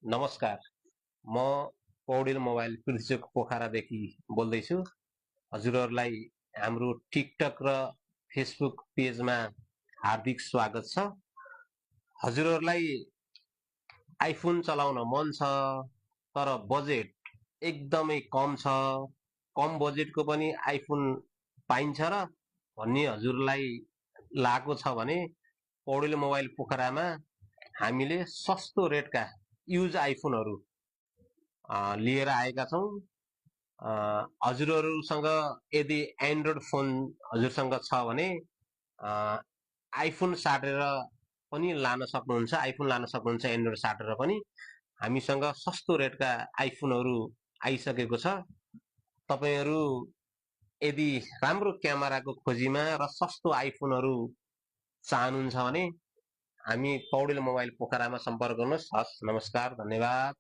नमस्कार। म पौडेल मोबाइल पृथ्वीचोक पोखरादेखि बोल्दैछु। हजुरहरूलाई हाम्रो टिकटक र फेसबुक पेजमा हार्दिक स्वागत छ। हजुरहरूलाई आइफोन चलाउन मन छ तर बजेट एकदमै कम छ, कम बजेटको पनि आइफोन पाइन्छ र भन्ने हजुरलाई लागेको छ भने पौडेल मोबाइल पोखरामा हामीले सस्तो रेटका युज आइफोनहरू लिएर आएका छौँ। हजुरहरूसँग यदि एन्ड्रोइड फोन हजुरसँग छ भने आइफोन साटेर पनि लान सक्नुहुन्छ, आइफोन लान सक्नुहुन्छ एन्ड्रोइड साटेर पनि। हामीसँग सस्तो रेटका आइफोनहरू आइसकेको छ। तपाईहरू यदि राम्रो क्यामेराको खोजीमा र सस्तो आइफोनहरू चाहनुहुन्छ भने हामी पौडेल मोबाइल पोखरामा सम्पर्क गर्नुहोस्। हस्, नमस्कार, धन्यवाद।